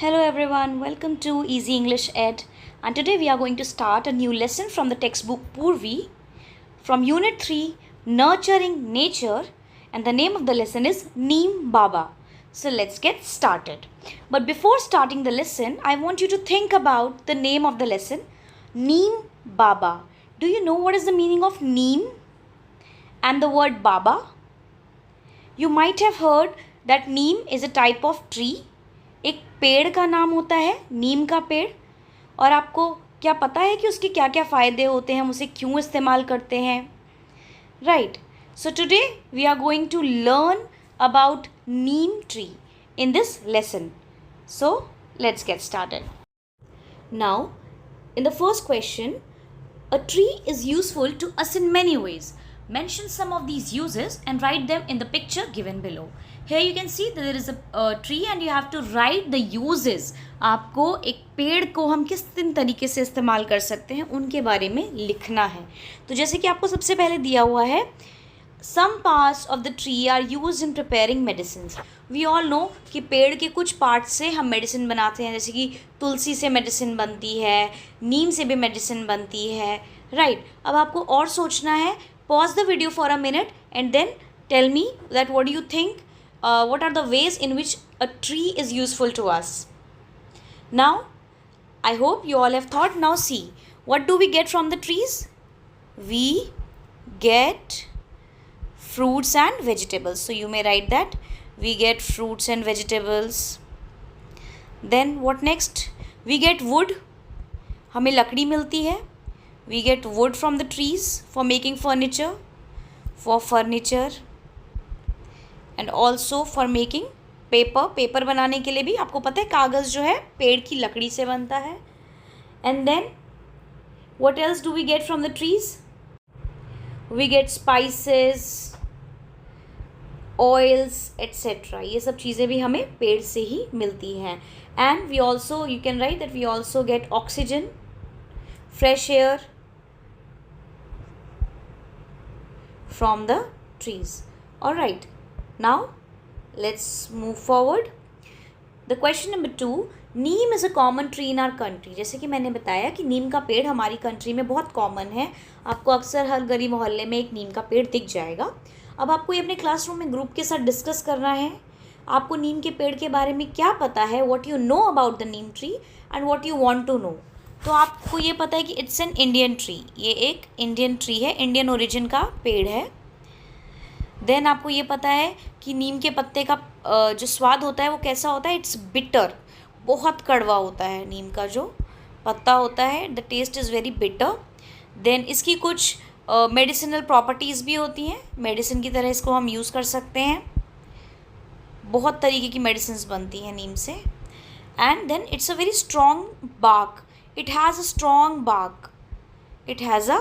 Hello everyone, welcome to Easy English Ed, and today we are going to start a new lesson from the textbook Purvi from Unit 3 Nurturing Nature, and the name of the lesson is Neem Baba. So let's get started. But before starting the lesson, I want you to think about the name of the lesson, Neem Baba. Do you know what is the meaning of Neem and the word Baba? You might have heard that Neem is a type of tree. एक पेड़ का नाम होता है नीम का पेड़। और आपको क्या पता है कि उसके क्या क्या फ़ायदे होते हैं, हम उसे क्यों इस्तेमाल करते हैं? Right, so today we are going to learn about neem tree in this lesson. So let's get started. Now, in the first question, a tree is useful to us in many ways. Mention some of these uses and write them in the picture given below. Here you can see that there is a tree and you have to write the uses. आपको एक पेड़ को हम किस तरीके से इस्तेमाल कर सकते हैं उनके बारे में लिखना है। तो जैसे कि आपको सबसे पहले दिया हुआ है, some parts of the tree are used in preparing medicines. We all know कि पेड़ के कुछ पार्ट्स से हम मेडिसिन बनाते हैं, जैसे कि तुलसी से मेडिसिन बनती है, नीम से भी मेडिसिन बनती है, राइट। अब आपको और सोचना है। Pause the video for a minute and then tell me that what do you think, what are the ways in which a tree is useful to us. Now, I hope you all have thought. Now see, what do we get from the trees? We get fruits and vegetables. So you may write that we get fruits and vegetables. Then what next? We get wood. हमें लकड़ी मिलती है. We get wood from the trees for making furniture, and also for making paper. Paper बनाने के लिए भी आपको पता है कागज़ जो है पेड़ की लकड़ी से बनता है. And then what else do we get from the trees? We get spices, oils, etc. ये सब चीज़ें भी हमें पेड़ से ही मिलती हैं. And we also, you can write that we also get oxygen, fresh air from the trees. All right, now let's move forward. The question number 2, Neem is a common tree in our country. जैसे कि मैंने बताया कि नीम का पेड़ हमारी country में बहुत कॉमन है. आपको अक्सर हर गली मोहल्ले में एक नीम का पेड़ दिख जाएगा. अब आपको ये अपने क्लासरूम में ग्रुप के साथ डिस्कस करना है. आपको नीम के पेड़ के बारे में क्या पता है, what you know about the neem tree and what you want to know. तो आपको ये पता है कि इट्स एन इंडियन ट्री, ये एक इंडियन ट्री है, इंडियन ओरिजिन का पेड़ है. देन आपको ये पता है कि नीम के पत्ते का जो स्वाद होता है वो कैसा होता है, इट्स बिटर, बहुत कड़वा होता है. नीम का जो पत्ता होता है the taste is very bitter. Then इसकी कुछ मेडिसिनल प्रॉपर्टीज़ भी होती हैं, मेडिसिन की तरह इसको हम यूज़ कर सकते हैं. बहुत तरीके की मेडिसिन्स बनती हैं नीम से. And then it's a very strong bark. It has a strong bark. It has a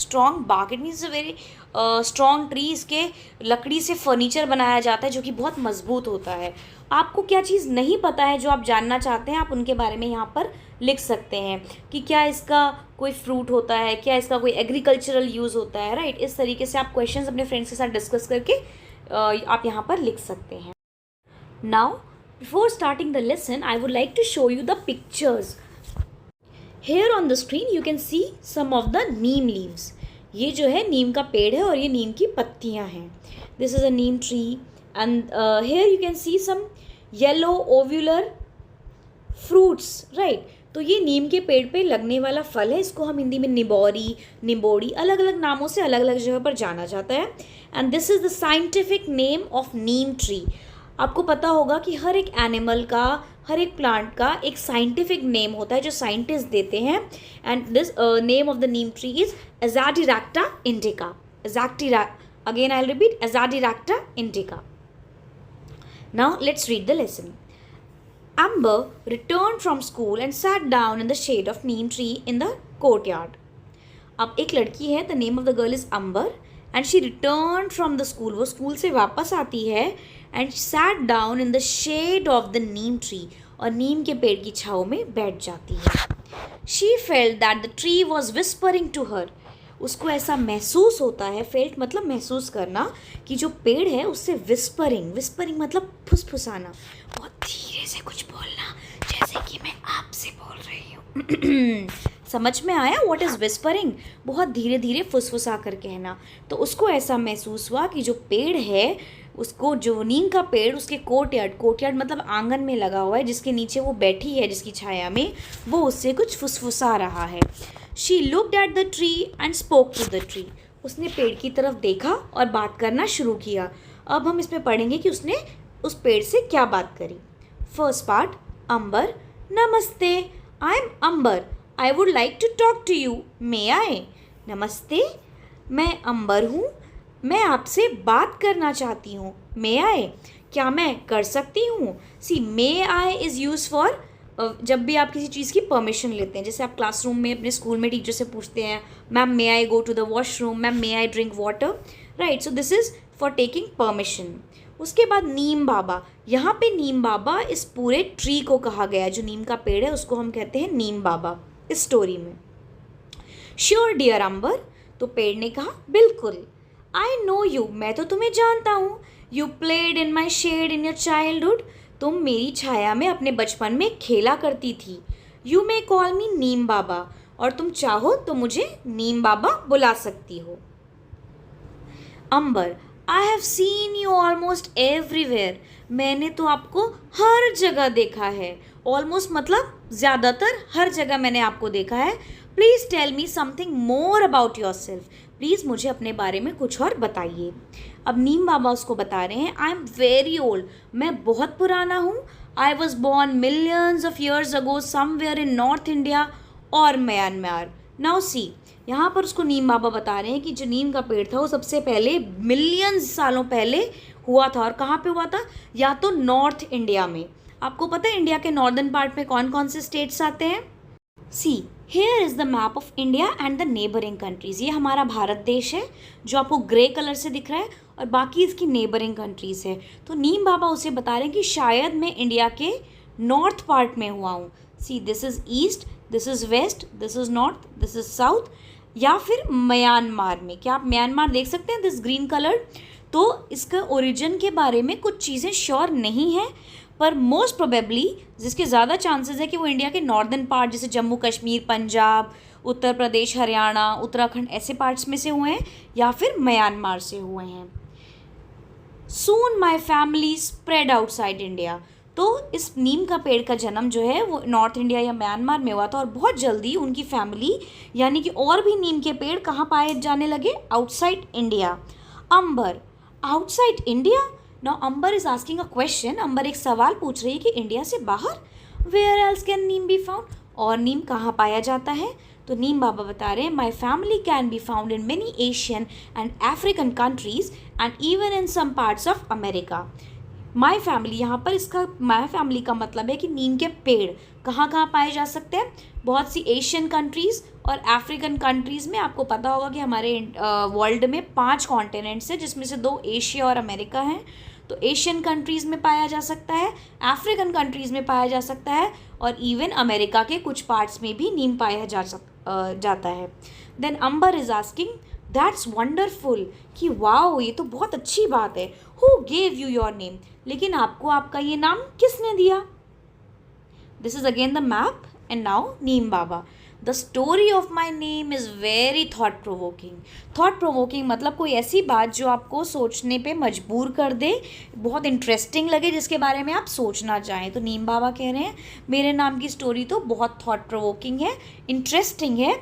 strong bark. It means a very strong tree. इसके लकड़ी से फर्नीचर बनाया जाता है जो कि बहुत मजबूत होता है. आपको क्या चीज़ नहीं पता है जो आप जानना चाहते हैं, आप उनके बारे में यहाँ पर लिख सकते हैं कि क्या इसका कोई फ्रूट होता है, क्या इसका कोई एग्रीकल्चरल यूज़ होता है, राइट. इस तरीके से आप क्वेश्चंस अपने फ्रेंड्स के साथ डिस्कस करके आप यहाँ पर लिख सकते हैं. Now before starting the lesson I would like to show you the pictures. Here on the screen you can see some of the neem leaves. ये जो है नीम का पेड़ है और ये नीम की पत्तियाँ हैं. This is a neem tree and here you can see some yellow ovular fruits, right. तो ये नीम के पेड़ पे लगने वाला फल है. इसको हम हिंदी में निबोरी, निबोड़ी, अलग अलग नामों से अलग अलग जगह पर जाना जाता है. And this is the scientific name of neem tree. आपको पता होगा कि हर एक एनिमल का, हर एक प्लांट का एक साइंटिफिक नेम होता है जो साइंटिस्ट देते हैं. And this name of the neem tree is Azadirachta indica. Again I repeat, Azadirachta indica. Now let's read the lesson. Amber returned from school and sat down in the shade of neem tree in the courtyard. अब एक लड़की है, the name of the girl is Amber, and she return from the school. वो school से वापस आती है and sat down in the shade of the neem tree, और नीम के पेड़ की छाँव में बैठ जाती है. She felt that the tree was whispering to her. उसको ऐसा महसूस होता है, फेल्ट मतलब महसूस करना, कि जो पेड़ है उससे विस्परिंग मतलब फुसफुसाना, बहुत धीरे से कुछ बोलना, जैसे जैसे कि मैं आपसे बोल रही हूँ। समझ में आया व्हाट इज़ विस्परिंग? बहुत धीरे धीरे फुसफुसा कर कहना। तो उसको ऐसा महसूस हुआ कि जो पेड़ है, उसको, जो नीम का पेड़, उसके कोर्टयार्ड मतलब आंगन में लगा हुआ है, जिसके नीचे वो बैठी है, जिसकी छाया में, वो उससे कुछ फुसफुसा रहा है। She looked at the tree and spoke to the tree. उसने पेड़ की तरफ देखा और बात करना शुरू किया। अब हम इसमें पढ़ेंगे कि उसने उस पेड़ से क्या बात करी। First part, Amber. Namaste, I am Amber, I would like to talk to you, may I? नमस्ते, मैं अंबर हूँ, मैं आपसे बात करना चाहती हूँ, मे आई? क्या मैं कर सकती हूँ? सी, मे आई इज़ यूज फॉर जब भी आप किसी चीज़ की परमिशन लेते हैं, जैसे आप क्लासरूम में अपने स्कूल में टीचर से पूछते हैं, ma'am may I go to the washroom, ma'am may I drink water, right? So this is for taking permission. उसके बाद नीम बाबा। यहाँ पे नीम बाबा इस पूरे ट्री को कहा गया, जो नीम का पेड़ है उसको हम कहते हैं नीम बाबा इस स्टोरी में। श्योर डियर अंबर, तो पेड़ ने कहा बिल्कुल। आई नो यू, मैं तो तुम्हें जानता हूँ। You played in my shade in your childhood, तुम मेरी छाया में अपने बचपन में खेला करती थी। यू मे कॉल मी नीम बाबा, और तुम चाहो तो मुझे नीम बाबा बुला सकती हो। Amber, I have seen you almost everywhere, मैंने तो आपको हर जगह देखा है। ऑलमोस्ट मतलब ज़्यादातर हर जगह मैंने आपको देखा है। Please tell me something more about yourself, please मुझे अपने बारे में कुछ और बताइए। अब नीम बाबा उसको बता रहे हैं, आई एम वेरी ओल्ड, मैं बहुत पुराना हूँ। आई was born millions of years ago somewhere in north India और म्यांमार। नाउ सी, यहाँ पर उसको नीम बाबा बता रहे हैं कि जो नीम का पेड़ था वो सबसे पहले मिलियंस सालों पहले हुआ था। और कहाँ पे हुआ था? या तो नॉर्थ इंडिया में। आपको पता है इंडिया के नॉर्दर्न पार्ट में कौन कौन से स्टेट्स आते हैं? See, here is the map of India and the neighbouring countries. ये हमारा भारत देश है जो आपको ग्रे कलर से दिख रहा है, और बाकी इसकी नेबरिंग कंट्रीज़ है। तो नीम बाबा उसे बता रहे हैं कि शायद मैं इंडिया के नॉर्थ पार्ट में हुआ हूँ। See, this is east, this is west, this is north, this is south, या फिर म्यांमार में। क्या आप म्यांमार देख सकते हैं, दिस ग्रीन कलर? तो इसका ओरिजिन के बारे में कुछ चीज़ें श्योर नहीं है, पर मोस्ट प्रोबेबली जिसके ज़्यादा चांसेस है कि वो इंडिया के नॉर्दर्न पार्ट, जैसे जम्मू कश्मीर, पंजाब, उत्तर प्रदेश, हरियाणा, उत्तराखंड, ऐसे पार्ट्स में से हुए हैं, या फिर म्यांमार से हुए हैं। Soon my family spread outside India. तो इस नीम का पेड़ का जन्म जो है वो नॉर्थ इंडिया या म्यांमार में हुआ था, और बहुत जल्दी उनकी फैमिली यानी कि और भी नीम के पेड़ कहाँ पाए जाने लगे? Outside India. Amber, outside India? Now Amber is asking a question. Amber एक सवाल पूछ रही है कि इंडिया से बाहर? Where else can neem be found? और नीम कहाँ पाया जाता है? तो नीम बाबा बता रहे हैं, my family can be found in many Asian and African countries and even in some parts of America. My family, यहाँ पर इसका माई फैमिली का मतलब है कि नीम के पेड़ कहाँ कहाँ पाए जा सकते हैं? बहुत सी एशियन कंट्रीज़ और अफ्रीकन कंट्रीज़ में। आपको पता होगा कि हमारे वर्ल्ड में 5 कॉन्टिनेंट्स हैं, जिसमें से 2 एशिया और अमेरिका हैं। तो एशियन कंट्रीज़ में पाया जा सकता है, अफ्रीकन कंट्रीज़ में पाया जा सकता है, और इवन अमेरिका के कुछ पार्ट्स में भी नीम पाया जाता है। Then Amber is asking, that's wonderful, कि वाओ ये तो बहुत अच्छी बात है। Who gave you your name? लेकिन आपको आपका ये नाम किसने दिया? This is again the map and now Neem Baba. The story of my name is very thought provoking. Thought provoking मतलब कोई ऐसी बात जो आपको सोचने पे मजबूर कर दे, बहुत इंटरेस्टिंग लगे, जिसके बारे में आप सोचना चाहें। तो नीम बाबा कह रहे हैं मेरे नाम की स्टोरी तो बहुत थॉट प्रोवोकिंग है, इंटरेस्टिंग है।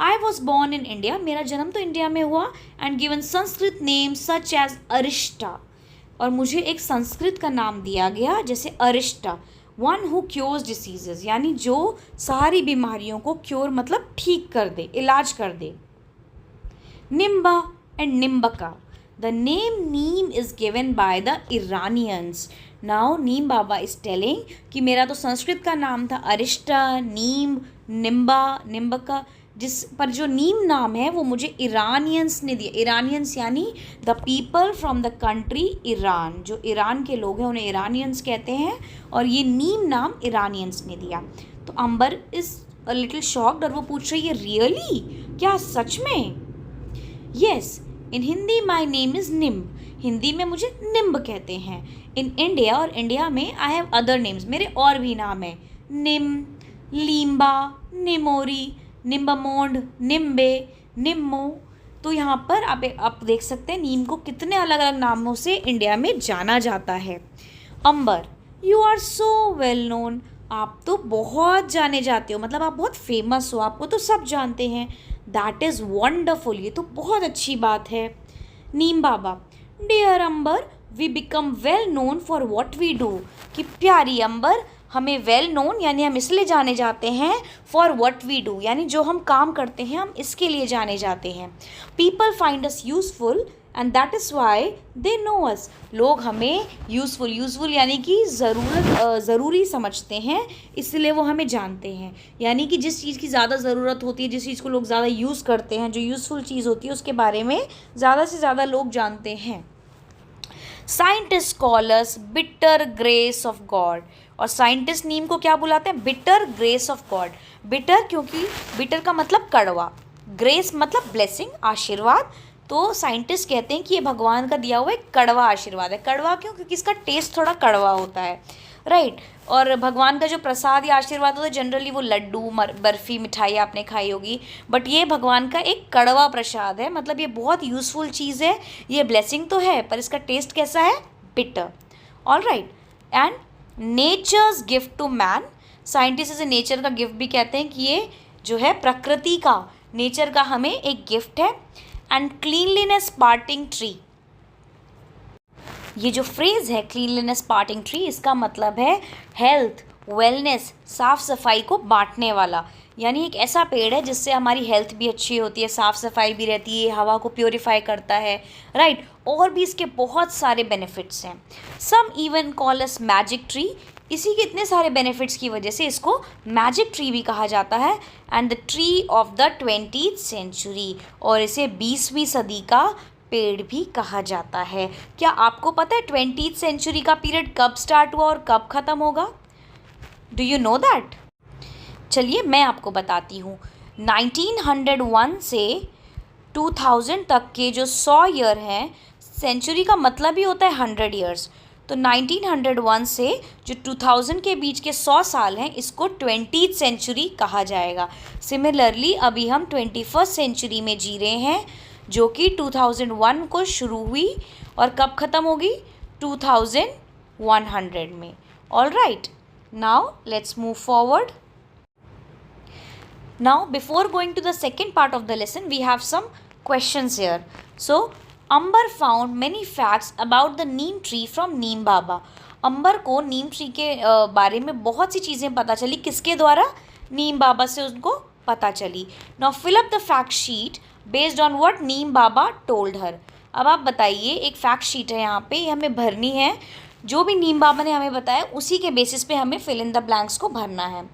I was born in India, मेरा जन्म तो इंडिया में हुआ, and given Sanskrit name such as Arishta, और मुझे एक संस्कृत का नाम दिया गया जैसे Arishta, one who cures diseases, यानी जो सारी बीमारियों को क्योर मतलब ठीक कर दे, इलाज कर दे। Nimba and nimbaka, the name neem is given by the Iranians. Now Neem Baba is telling कि मेरा तो संस्कृत का नाम था अरिष्टा, नीम, निम्बा, निम्बका, जिस पर जो नीम नाम है वो मुझे इरानियंस ने दिया। इरानियंस यानी the people from the country Iran, जो ईरान के लोग हैं उन्हें इरानियंस कहते हैं, और ये नीम नाम इरानियंस ने दिया। तो Amber is a little shocked, और वो पूछ रही है रियली, क्या सच में? Yes, in Hindi my name is nimb, Hindi में मुझे निम्ब कहते हैं। इन इंडिया, और इंडिया में आई हैव अदर नेम्स, मेरे और भी नाम हैं। निम, लीम्बा, निमोरी, निम्बमोंड, निम्बे, निम्मो। तो यहाँ पर आप देख सकते हैं नीम को कितने अलग अलग नामों से इंडिया में जाना जाता है। Amber, you are so well known, आप तो बहुत जाने जाते हो, मतलब आप बहुत फेमस हो, आपको तो सब जानते हैं। दैट इज़ वंडरफुल, ये तो बहुत अच्छी बात है। Neem Baba, dear Amber, we become well known for what we do, कि प्यारी अंबर, हमें वेल नोन यानी हम इसलिए जाने जाते हैं, फॉर वट वी डू यानी जो हम काम करते हैं हम इसके लिए जाने जाते हैं। People find us useful and that is why they know us, लोग हमें यूज़फुल यानी कि ज़रूरी समझते हैं, इसलिए वो हमें जानते हैं। यानी कि जिस चीज़ की ज़्यादा ज़रूरत होती है, जिस चीज़ को लोग ज़्यादा यूज़ करते हैं, जो यूज़फुल चीज़ होती है उसके बारे में ज़्यादा से ज़्यादा लोग जानते हैं। Scientist call us bitter grace of God, और साइंटिस्ट नीम को क्या बुलाते हैं? Bitter grace of God. Bitter क्योंकि बिटर का मतलब कड़वा, ग्रेस मतलब ब्लेसिंग, आशीर्वाद। तो साइंटिस्ट कहते हैं कि ये भगवान का दिया हुआ एक कड़वा आशीर्वाद है। कड़वा क्यों? क्योंकि इसका टेस्ट थोड़ा कड़वा होता है, राइट। और भगवान का जो प्रसाद या आशीर्वाद होता है जनरली वो लड्डू, बर्फ़ी, मिठाई आपने खाई होगी, बट ये भगवान का एक कड़वा प्रसाद है, मतलब ये बहुत यूज़फुल चीज़ है, ये ब्लेसिंग तो है पर इसका टेस्ट कैसा है? Bitter. All right. And nature's gift to man, scientist इसे नेचर का गिफ्ट भी कहते हैं कि ये जो है प्रकृति का, नेचर का हमें एक गिफ्ट है। एंड क्लीनलीनेस पार्टिंग ट्री, ये जो फ्रेज है क्लीनलीनेस पार्टिंग ट्री, इसका मतलब है हेल्थ, वेलनेस, साफ़ सफाई को बांटने वाला, यानी एक ऐसा पेड़ है जिससे हमारी हेल्थ भी अच्छी होती है, साफ़ सफाई भी रहती है, हवा को प्योरीफाई करता है, राइट। और भी इसके बहुत सारे बेनिफिट्स हैं। Some even call us magic tree, इसी के इतने सारे बेनिफिट्स की वजह से इसको मैजिक ट्री भी कहा जाता है। And the tree of the 20th century, और इसे 20वीं सदी का पेड़ भी कहा जाता है। क्या आपको पता है 20th सेंचुरी का पीरियड कब स्टार्ट हुआ और कब ख़त्म होगा? Do you know that? चलिए मैं आपको बताती हूँ। 1901 से 2000 तक के जो 100 ईयर हैं, सेंचुरी का मतलब ही होता है 100 ईयर्स, तो 1901 से जो 2000 के बीच के 100 साल हैं इसको 20th सेंचुरी कहा जाएगा। सिमिलरली अभी हम 21st सेंचुरी में जी रहे हैं, जो कि 2001 को शुरू हुई और कब ख़त्म होगी? 2100 में। All right, now let's move forward. Now, before going to the second part of the lesson, we have some questions here. So, Amber found many facts about the neem tree from Neem Baba. अंबर को नीम tree के बारे में बहुत सी चीज़ें पता चली, किसके द्वारा? नीम बाबा से उनको पता चली. Now, fill up the fact sheet based on what Neem Baba told her. अब आप बताइए, एक फैक्ट शीट है यहाँ पे, ये हमें भरनी है, जो भी नीम बाबा ने हमें बताया उसी के बेसिस पे हमें फिल इन द ब्लैंक्स को भरना है.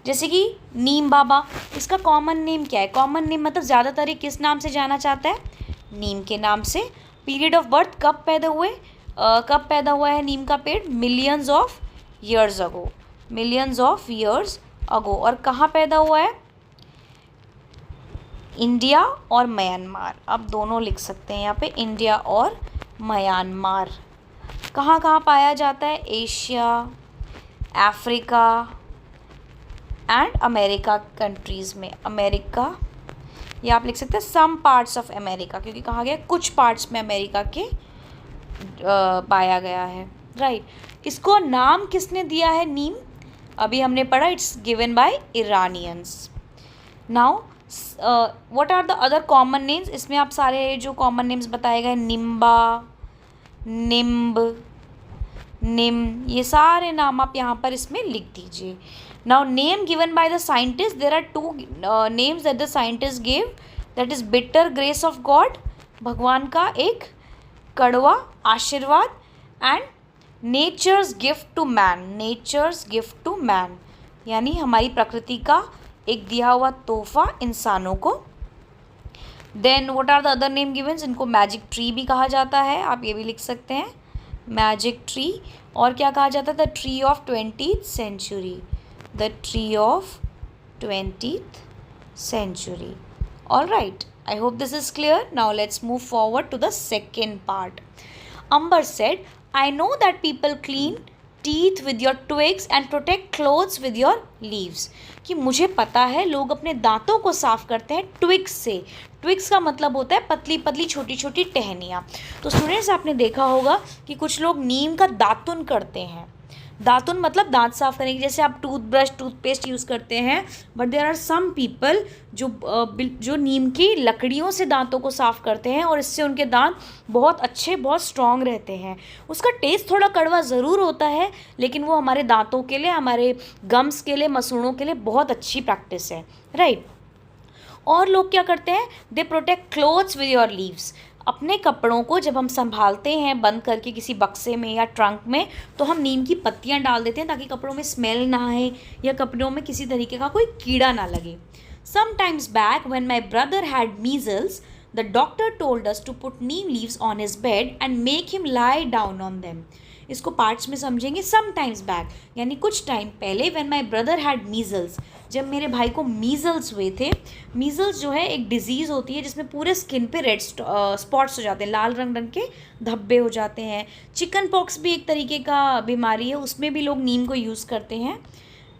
जैसे कि नीम बाबा, इसका कॉमन नेम क्या है? कॉमन नेम मतलब ज़्यादातर ये किस नाम से जाना चाहता है? नीम के नाम से. पीरियड ऑफ बर्थ, कब पैदा हुए, कब पैदा हुआ है नीम का पेड़? Millions of years ago, millions of years ago. और कहाँ पैदा हुआ है? इंडिया और म्यांमार. अब दोनों लिख सकते हैं यहाँ पे, इंडिया और म्यांमार. कहाँ कहाँ पाया जाता है? Asia, Africa and America countries में. अमेरिका, या आप लिख सकते हैं सम पार्ट्स ऑफ अमेरिका, क्योंकि कहा गया कुछ पार्ट्स में अमेरिका के पाया गया है, राइट. इसको नाम किसने दिया है नीम? अभी हमने पढ़ा, it's given by Iranians. Now what are the other common names? इसमें आप सारे जो कॉमन नेम्स बताए गए, निम्बा, निम्ब, निम, ये सारे नाम आप यहाँ पर इसमें लिख दीजिए. Now name given by the scientist, there are two names that the scientist give, that is bitter grace of God, भगवान का एक कड़वा आशीर्वाद, and nature's gift to man, nature's gift to man यानी हमारी प्रकृति का एक दिया हुआ तोहफा इंसानों को. Then what are the other name given? इनको मैजिक ट्री भी कहा जाता है, आप ये भी लिख सकते हैं, मैजिक ट्री. और क्या कहा जाता है? The tree of 20th century, the tree of 20th century. All right, I hope this is clear. Now let's move forward to the second part. Amber said, I know that people clean teeth with your twigs and protect clothes with your leaves. कि मुझे पता है लोग अपने दांतों को साफ करते हैं ट्विग्स से। ट्विग्स का मतलब होता है पतली पतली छोटी छोटी टहनियाँ। तो स्टूडेंट्स, आपने देखा होगा कि कुछ लोग नीम का दातुन करते हैं। दातुन मतलब दांत साफ करने की, जैसे आप टूथब्रश टूथपेस्ट यूज़ करते हैं, but there are some people जो नीम की लकड़ियों से दांतों को साफ़ करते हैं और इससे उनके दांत बहुत अच्छे, बहुत स्ट्रॉन्ग रहते हैं। उसका टेस्ट थोड़ा कड़वा ज़रूर होता है, लेकिन वो हमारे दांतों के लिए, हमारे गम्स के लिए, मसूड़ों के लिए बहुत अच्छी प्रैक्टिस है, राइट। और लोग क्या करते हैं, they protect clothes with your leaves. अपने कपड़ों को जब हम संभालते हैं बंद करके किसी बक्से में या ट्रंक में, तो हम नीम की पत्तियां डाल देते हैं ताकि कपड़ों में स्मेल ना आए या कपड़ों में किसी तरीके का कोई कीड़ा ना लगे। Sometimes back when my brother had measles, the doctor told us to put neem leaves on his bed and make him lie down on them. इसको पार्ट्स में समझेंगे। समटाइम्स बैक यानी कुछ टाइम पहले, when my brother had measles, जब मेरे भाई को मीजल्स हुए थे। मीजल्स जो है एक डिजीज़ होती है जिसमें पूरे स्किन पे रेड स्पॉट्स हो जाते हैं, लाल रंग रंग के धब्बे हो जाते हैं। चिकन पॉक्स भी एक तरीके का बीमारी है, उसमें भी लोग नीम को यूज़ करते हैं।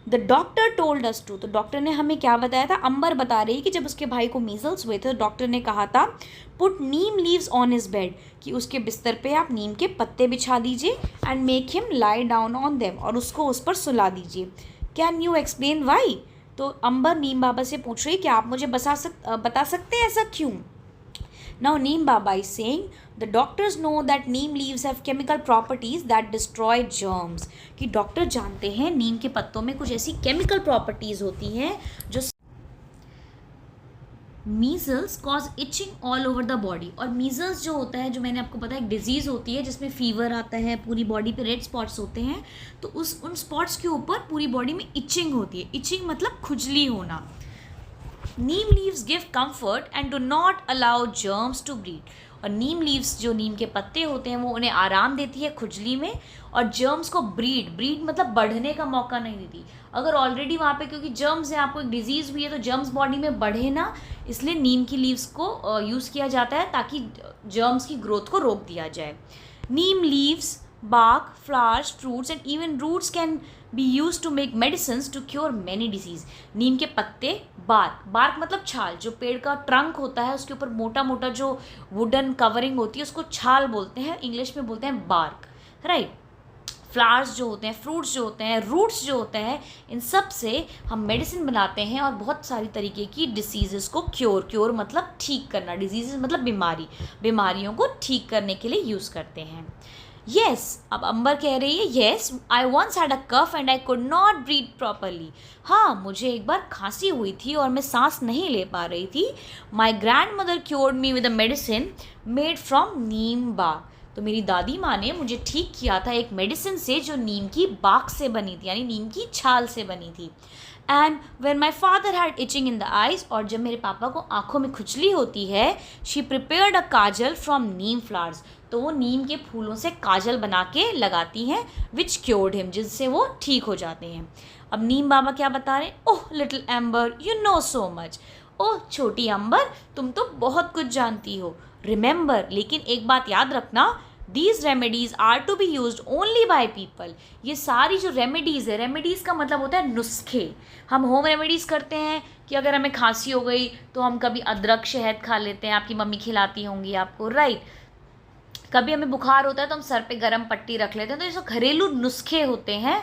The doctor told us to, तो डॉक्टर ने हमें क्या बताया था, अंबर बता रही है कि जब उसके भाई को मीजल्स हुए थे तो डॉक्टर ने कहा था put Neem leaves on his bed, कि उसके बिस्तर पे आप नीम के पत्ते बिछा दीजिए and make him lie down on them, और उसको उस पर सुला दीजिए। Can you explain why? तो अंबर नीम बाबा से पूछ रही कि आप मुझे बता सकते हैं ऐसा क्यों। Now Neem Baba is saying the doctors know that neem leaves have chemical properties that destroy germs, कि डॉक्टर जानते हैं नीम के पत्तों में कुछ ऐसी केमिकल प्रॉपर्टीज़ होती हैं जो measles cause itching all over the body. और मीजल्स जो होता है, जो मैंने आपको बताया, एक डिजीज़ होती है जिसमें फीवर आता है, पूरी बॉडी पे रेड स्पॉट्स होते हैं, तो उन स्पॉट्स के ऊपर पूरी बॉडी में इचिंग होती है। इचिंग मतलब खुजली होना। Neem leaves give comfort and do not allow germs to breed. और नीम लीव्स, जो नीम के पत्ते होते हैं, वो उन्हें आराम देती है खुजली में, और जर्म्स को ब्रीड मतलब बढ़ने का मौका नहीं देती। अगर ऑलरेडी वहाँ पे, क्योंकि जर्म्स है, आपको एक डिजीज़ हुई है, तो जर्म्स बॉडी में बढ़े ना, इसलिए नीम की लीव्स को यूज़ किया जाता है ताकि जर्म्स की ग्रोथ को रोक दिया जाए। नीम leaves, bark, flowers, fruits and even roots can be used to make medicines to cure many disease. नीम के पत्ते, बार्क मतलब छाल, जो पेड़ का ट्रंक होता है उसके ऊपर मोटा मोटा जो वुडन कवरिंग होती है उसको छाल बोलते हैं, इंग्लिश में बोलते हैं बार्क, राइट। फ्लावर्स जो होते हैं, फ्रूट्स जो होते हैं, रूट्स जो होते हैं, इन सब से हम मेडिसिन बनाते हैं और बहुत सारी तरीके की डिसीज़ेस को क्योर मतलब ठीक करना, डिजीज़ मतलब बीमारियों को ठीक करने के लिए यूज़ करते हैं। येस, अब अंबर कह रही है, yes I once had a cough and I could not breathe properly. हाँ, मुझे एक बार खांसी हुई थी और मैं सांस नहीं ले पा रही थी। My grandmother cured me with a medicine made from neem bark. तो मेरी दादी माँ ने मुझे ठीक किया था एक मेडिसिन से जो नीम की बार्क से बनी थी, यानी नीम की छाल से बनी थी। And when my father had itching in the eyes, और जब मेरे पापा को आँखों में खुजली होती है, she prepared a Kajal from Neem flowers, तो वो नीम के फूलों से काजल बना के लगाती हैं, विच क्योर्ड हिम, जिससे वो ठीक हो जाते हैं। अब नीम बाबा क्या बता रहे हैं, oh little Amber you know so much. Oh छोटी अंबर, तुम तो बहुत कुछ जानती हो। रिमेंबर, लेकिन एक बात याद रखना, these remedies are to be use only by people. ये सारी जो रेमेडीज़ है, रेमेडीज़ का मतलब होता है नुस्खे। हम होम रेमेडीज़ करते हैं कि अगर हमें खांसी हो गई तो हम कभी अदरक शहद खा लेते हैं, आपकी मम्मी खिलाती होंगी आपको, राइट। कभी हमें बुखार होता है तो हम सर पे गरम पट्टी रख लेते हैं। तो ये जो घरेलू नुस्खे होते हैं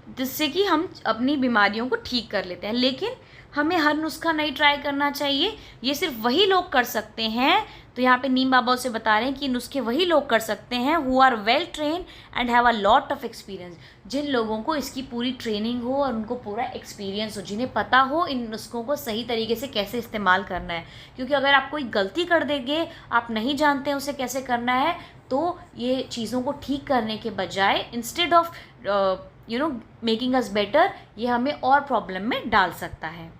जिससे कि हम अपनी बीमारियों को ठीक कर लेते हैं, लेकिन हमें हर नुस्खा नहीं ट्राई करना चाहिए। ये सिर्फ वही लोग कर सकते हैं, तो यहाँ पे नीम बाबा से बता रहे हैं कि नुस्खे वही लोग कर सकते हैं who are well train and have a lot of experience, जिन लोगों को इसकी पूरी ट्रेनिंग हो और उनको पूरा एक्सपीरियंस हो, जिन्हें पता हो इन नुस्खों को सही तरीके से कैसे इस्तेमाल करना है। क्योंकि अगर आप कोई गलती कर देंगे, आप नहीं जानते हैं उसे कैसे करना है, तो ये चीज़ों को ठीक करने के बजाय instead of making us better, ये हमें और प्रॉब्लम में डाल सकता है।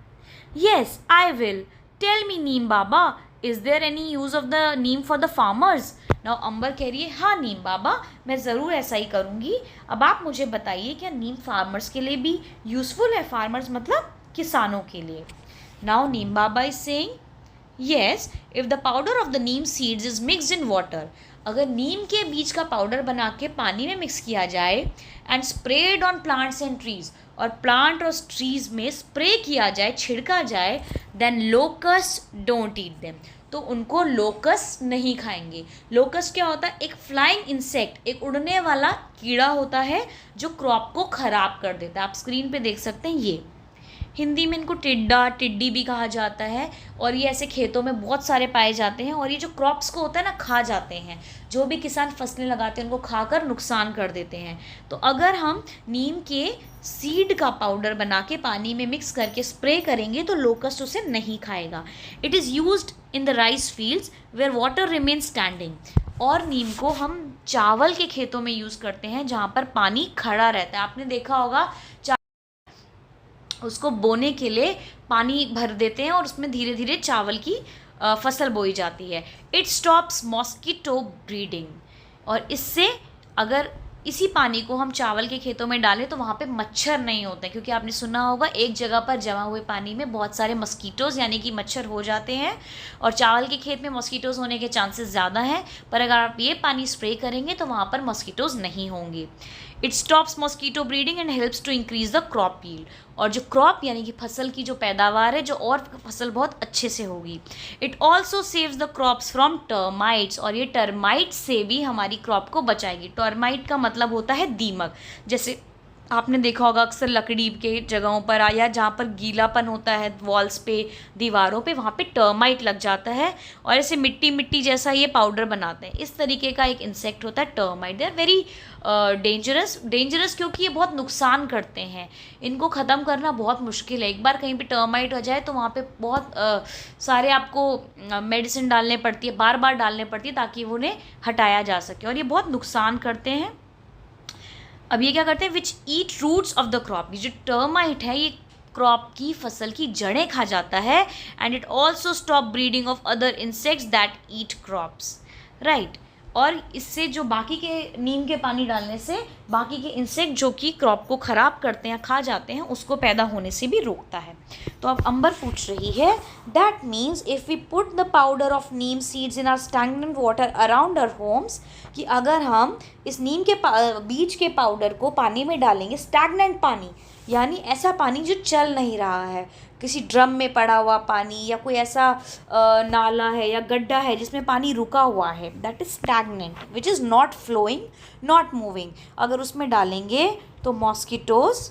Yes I will, tell me Neem Baba, is there any use of the neem for the farmers. Now Amber कह रही है, हाँ नीम बाबा, मैं ज़रूर ऐसा ही करूँगी। अब आप मुझे बताइए, क्या नीम फार्मर्स के लिए भी यूज़फुल है? फार्मर्स मतलब किसानों के लिए। Now Neem Baba is saying, yes, if the powder of the neem seeds is mixed in water, अगर नीम के बीज का पाउडर बना के पानी में मिक्स किया जाए and spread on plants and trees, और प्लांट और ट्रीज में स्प्रे किया जाए, छिड़का जाए, then locust don't eat them, तो उनको लोकस्ट नहीं खाएंगे। लोकस्ट क्या होता है? एक फ्लाइंग इंसेक्ट, एक उड़ने वाला कीड़ा होता है जो क्रॉप को खराब कर देता है। आप स्क्रीन पे देख सकते हैं, ये हिंदी में इनको टिड्डा, टिड्डी भी कहा जाता है, और ये ऐसे खेतों में बहुत सारे पाए जाते हैं, और ये जो क्रॉप्स को होता है ना, खा जाते हैं। जो भी किसान फसलें लगाते हैं उनको खाकर नुकसान कर देते हैं। तो अगर हम नीम के सीड का पाउडर बना के पानी में मिक्स करके स्प्रे करेंगे तो लोकस्ट उसे नहीं खाएगा। It is used in the rice fields where water remain standing, और नीम को हम चावल के खेतों में यूज़ करते हैं जहाँ पर पानी खड़ा रहता है। आपने देखा होगा, उसको बोने के लिए पानी भर देते हैं और उसमें धीरे धीरे चावल की फसल बोई जाती है। इट स्टॉप्स मॉस्किटो ब्रीडिंग, और इससे अगर इसी पानी को हम चावल के खेतों में डालें तो वहाँ पे मच्छर नहीं होते हैं, क्योंकि आपने सुना होगा एक जगह पर जमा हुए पानी में बहुत सारे मस्कीटोज़ यानी कि मच्छर हो जाते हैं, और चावल के खेत में मस्कीटोज़ होने के चांसेस ज़्यादा हैं, पर अगर आप ये पानी स्प्रे करेंगे तो वहाँ पर मस्कीटोज़ नहीं होंगे। It stops mosquito breeding and helps to increase the crop yield, और जो क्रॉप यानी कि फसल की जो पैदावार है, जो और फसल बहुत अच्छे से होगी। It also saves the crops from termites, और ये टर्माइट से भी हमारी क्रॉप को बचाएगी। टर्माइट का मतलब होता है दीमक। जैसे आपने देखा होगा अक्सर लकड़ी के जगहों पर या जहाँ पर गीलापन होता है वॉल्स पे, दीवारों पे, वहाँ पे टर्माइट लग जाता है और ऐसे मिट्टी मिट्टी जैसा ये पाउडर बनाते हैं। इस तरीके का एक इंसेक्ट होता है termite. They are very dangerous क्योंकि ये बहुत नुकसान करते हैं। इनको ख़त्म करना बहुत मुश्किल है। एक बार कहीं पे टर्माइट हो जाए तो वहाँ पे बहुत सारे आपको मेडिसिन डालने पड़ती है, बार बार डालने पड़ती है ताकि उन्हें हटाया जा सके, और ये बहुत नुकसान करते हैं। अब ये क्या करते हैं? विच ईट रूट्स ऑफ द क्रॉप। ये जो टर्माइट है ये क्रॉप की फसल की जड़ें खा जाता है। And it also stop breeding of other insects that eat crops, right. और इससे जो बाकी के नीम के पानी डालने से बाकी के इंसेक्ट जो कि क्रॉप को ख़राब करते हैं, खा जाते हैं, उसको पैदा होने से भी रोकता है। तो अब अंबर पूछ रही है, that means if we put the powder of neem seeds in our stagnant water around our homes, कि अगर हम इस नीम के बीज के पाउडर को पानी में डालेंगे, स्टैग्नेंट पानी यानी ऐसा पानी जो चल नहीं रहा है, किसी ड्रम में पड़ा हुआ पानी या कोई ऐसा नाला है या गड्ढा है जिसमें पानी रुका हुआ है, that is stagnant which is not flowing not moving, अगर उसमें डालेंगे तो mosquitoes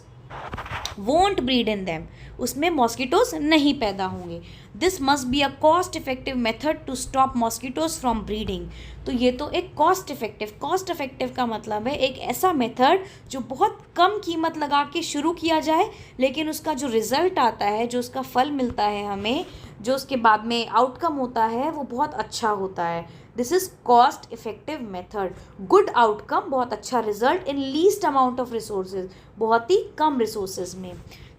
won't breed in them, उसमें मॉस्किटोज़ नहीं पैदा होंगे। This must be a cost effective method to stop mosquitoes from breeding. तो ये तो एक कॉस्ट इफेक्टिव का मतलब है एक ऐसा मेथड जो बहुत कम कीमत लगा के शुरू किया जाए, लेकिन उसका जो रिज़ल्ट आता है, जो उसका फल मिलता है हमें, जो उसके बाद में आउटकम होता है वो बहुत अच्छा होता है। This is cost effective method, good outcome, बहुत अच्छा result in least amount of resources, बहुत ही कम रिसोर्सेज में।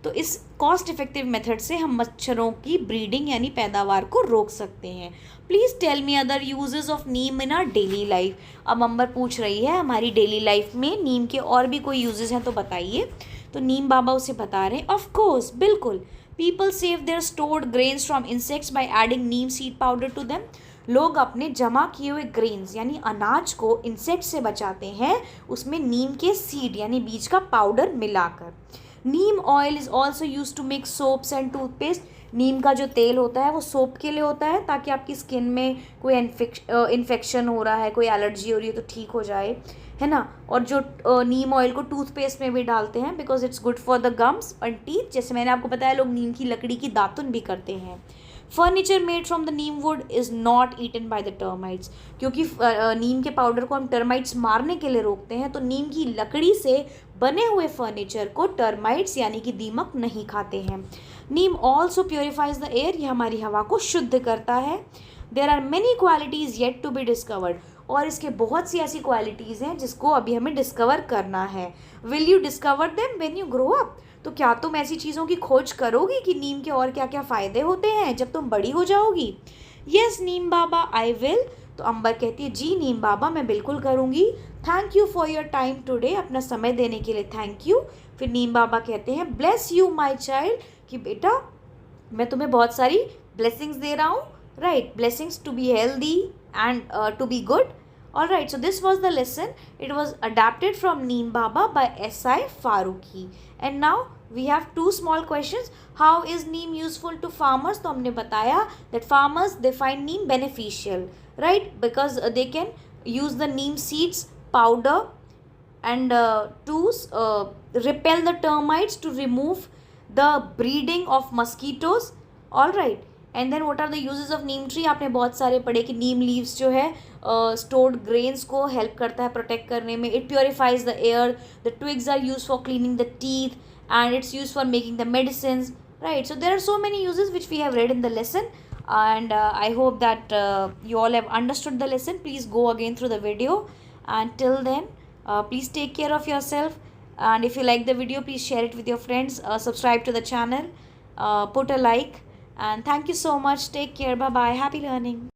तो इस कॉस्ट इफेक्टिव मेथड से हम मच्छरों की ब्रीडिंग यानी पैदावार को रोक सकते हैं। Please tell me other uses of neem in our daily life. अब अंबर पूछ रही है हमारी डेली लाइफ में नीम के और भी कोई यूजेस हैं तो बताइए। तो नीम बाबा उसे बता रहे हैं, ऑफ कोर्स, बिल्कुल। People save their stored grains from insects by adding neem seed powder to them. लोग अपने जमा किए हुए ग्रेन्स यानी अनाज को इंसेक्ट से बचाते हैं उसमें नीम के सीड यानी बीज का पाउडर मिलाकर। Neem oil is also use to make soaps and toothpaste. Neem का जो तेल होता है वो सोप के लिए होता है ताकि आपकी स्किन में कोई इन्फेक्शन हो रहा है, कोई एलर्जी हो रही है तो ठीक हो जाए, है ना। और जो नीम ऑयल को टूथपेस्ट में भी डालते हैं because it's good for the gums and teeth. जैसे मैंने आपको बताया लोग नीम की लकड़ी की दातुन भी करते हैं। Furniture made from the neem wood is not eaten by the termites, क्योंकि नीम के पाउडर को हम टर्माइट्स मारने के लिए रोकते हैं, तो नीम की लकड़ी से बने हुए फर्नीचर को टर्माइट्स यानी कि दीमक नहीं खाते हैं। Neem also purifies the air, ये हमारी हवा को शुद्ध करता है। There are many qualities yet to be discovered, और इसके बहुत सी ऐसी क्वालिटीज़ हैं जिसको अभी हमें डिस्कवर करना है। Will you discover them when you grow up? तो क्या तुम ऐसी चीज़ों की खोज करोगी कि नीम के और क्या क्या फ़ायदे होते हैं जब तुम बड़ी हो जाओगी? Yes Neem Baba I will. तो अंबर कहती है जी नीम बाबा मैं बिल्कुल करूँगी। Thank you for your time today, अपना समय देने के लिए थैंक यू। फिर नीम बाबा कहते हैं ब्लेस यू माई चाइल्ड, कि बेटा मैं तुम्हें बहुत सारी ब्लेसिंग्स दे रहा हूँ, right, blessings to be healthy and to be good. Alright, so this was the lesson. It was adapted from Neem Baba by S.I. Farooqi. And now we have two small questions. How is neem useful to farmers? तो हमने बताया that farmers they find neem beneficial, right? Because they can use the neem seeds powder and to repel the termites, to remove the breeding of mosquitoes. All right. And then what are the uses of neem tree? आपने बहुत सारे पढ़े कि नीम leaves जो है stored grains को help करता है प्रोटेक्ट करने में. It purifies the air. The twigs are use for cleaning the teeth and it's use for making the medicine. Right, so there are so many uses which we have read in the lesson, and I hope that you all have understood the lesson. Please go again through the video, and till then please take care of yourself, and if you like the video, please share it with your friends, subscribe to the channel, put a like, and thank you so much. Take care. Bye bye. Happy learning.